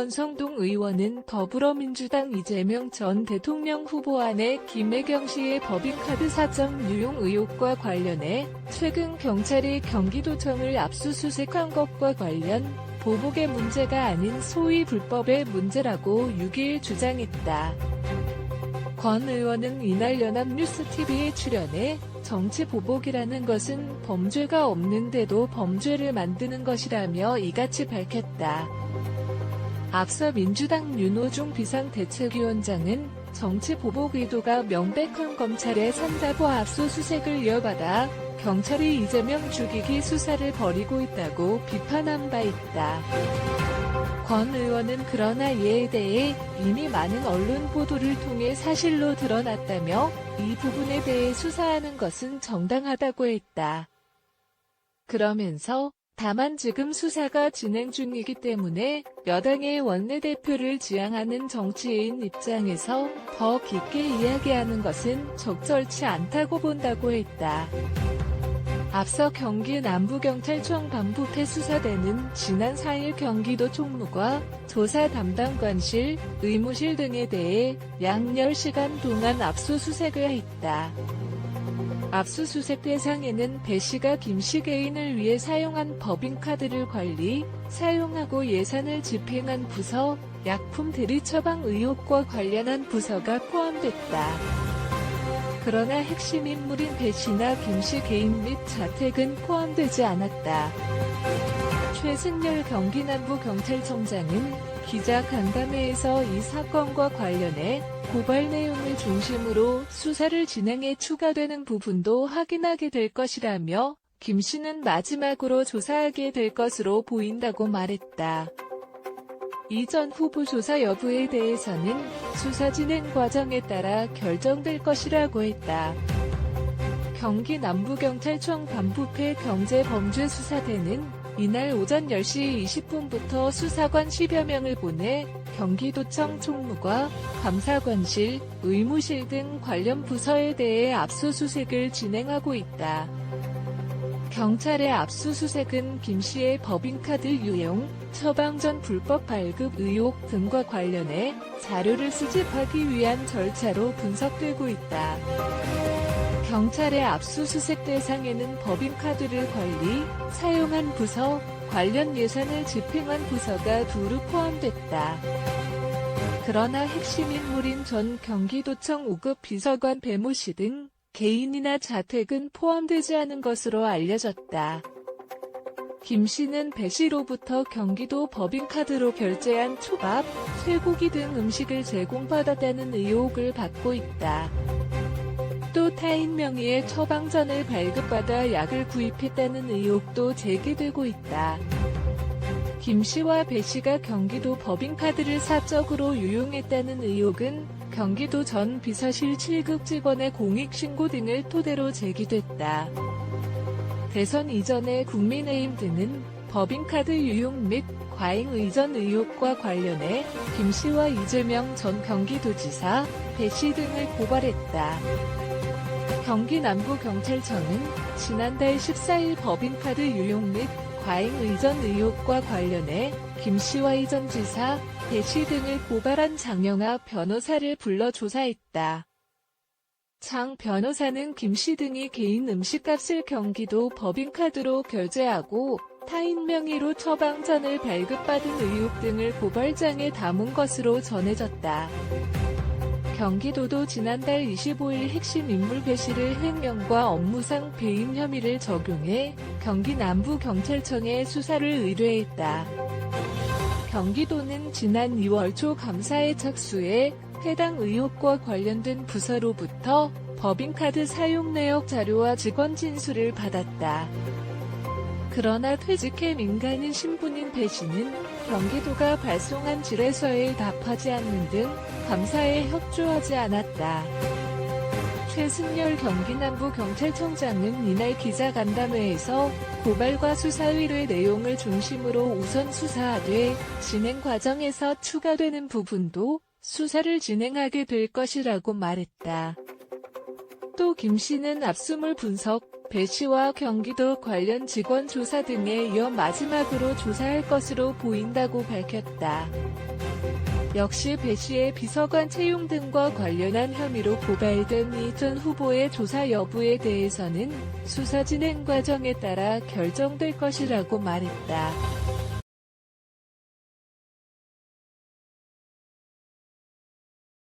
권성동 의원은 더불어민주당 이재명 전 대통령 후보 아내 김혜경 씨의 법인카드 사정 유용 의혹과 관련해 최근 경찰이 경기도청을 압수수색한 것과 관련 보복의 문제가 아닌 소위 불법의 문제라고 6일 주장했다. 권 의원은 이날 연합뉴스TV에 출연해 정치 보복이라는 것은 범죄가 없는데도 범죄를 만드는 것이라며 이같이 밝혔다. 앞서 민주당 윤호중 비상대책위원장은 정치 보복 의도가 명백한 검찰의 산자부 압수수색을 이어받아 경찰이 이재명 죽이기 수사를 벌이고 있다고 비판한 바 있다. 권 의원은 그러나 이에 대해 이미 많은 언론 보도를 통해 사실로 드러났다며 이 부분에 대해 수사하는 것은 정당하다고 했다. 그러면서 다만 지금 수사가 진행 중이기 때문에 여당의 원내대표를 지향하는 정치인 입장에서 더 깊게 이야기하는 것은 적절치 않다고 본다고 했다. 앞서 경기 남부경찰청 반부패 수사대는 지난 4일 경기도 총무과 조사 담당관실, 의무실 등에 대해 약 10시간 동안 압수수색을 했다. 압수수색 대상에는 배 씨가 김 씨 개인을 위해 사용한 법인카드를 관리, 사용하고 예산을 집행한 부서, 약품 대리 처방 의혹과 관련한 부서가 포함됐다. 그러나 핵심 인물인 배 씨나 김 씨 개인 및 자택은 포함되지 않았다. 최승열 경기남부경찰청장은 기자간담회에서 이 사건과 관련해 고발 내용을 중심으로 수사를 진행해 추가되는 부분도 확인하게 될 것이라며 김 씨는 마지막으로 조사하게 될 것으로 보인다고 말했다. 이전 후보 조사 여부에 대해서는 수사 진행 과정에 따라 결정될 것이라고 했다. 경기 남부경찰청 반부패 경제범죄수사대는 이날 오전 10시 20분부터 수사관 10여 명을 보내 경기도청 총무과, 감사관실, 의무실 등 관련 부서에 대해 압수수색을 진행하고 있다. 경찰의 압수수색은 김 씨의 법인카드 유용, 처방 전 불법 발급 의혹 등과 관련해 자료를 수집하기 위한 절차로 분석되고 있다. 경찰의 압수수색 대상에는 법인카드를 관리, 사용한 부서, 관련 예산을 집행한 부서가 두루 포함됐다. 그러나 핵심 인물인 전 경기도청 5급 비서관 배모 씨 등 개인이나 자택은 포함되지 않은 것으로 알려졌다. 김 씨는 배 씨로부터 경기도 법인카드로 결제한 초밥, 쇠고기 등 음식을 제공받았다는 의혹을 받고 있다. 또 타인 명의의 처방전을 발급받아 약을 구입했다는 의혹도 제기되고 있다. 김 씨와 배 씨가 경기도 법인카드를 사적으로 유용했다는 의혹은 경기도 전 비서실 7급 직원의 공익신고 등을 토대로 제기됐다. 대선 이전에 국민의힘 등은 법인카드 유용 및 과잉 의전 의혹과 관련해 김 씨와 이재명 전 경기도지사, 배 씨 등을 고발했다. 경기 남부경찰청은 지난달 14일 법인카드 유용 및 과잉 의전 의혹과 관련해 김 씨와 이 전 지사, 배 씨 등을 고발한 장영하 변호사를 불러 조사했다. 장 변호사는 김 씨 등이 개인 음식값을 경기도 법인카드로 결제하고 타인 명의로 처방전을 발급받은 의혹 등을 고발장에 담은 것으로 전해졌다. 경기도도 지난달 25일 핵심 인물 배 씨를 횡령과 업무상 배임 혐의를 적용해 경기 남부경찰청에 수사를 의뢰했다. 경기도는 지난 2월 초 감사에 착수해 해당 의혹과 관련된 부서로부터 법인카드 사용 내역 자료와 직원 진술을 받았다. 그러나 퇴직해 민간인 신분인 배 씨는 경기도가 발송한 질의서에 답하지 않는 등 감사에 협조하지 않았다. 최승열 경기남부경찰청장은 이날 기자간담회에서 고발과 수사 의뢰 내용을 중심으로 우선 수사하되 진행 과정에서 추가되는 부분도 수사를 진행하게 될 것이라고 말했다. 또 김 씨는 압수물 분석, 배 씨와 경기도 관련 직원 조사 등에 이어 마지막으로 조사할 것으로 보인다고 밝혔다. 역시 배 씨의 비서관 채용 등과 관련한 혐의로 고발된 이 전 후보의 조사 여부에 대해서는 수사 진행 과정에 따라 결정될 것이라고 말했다.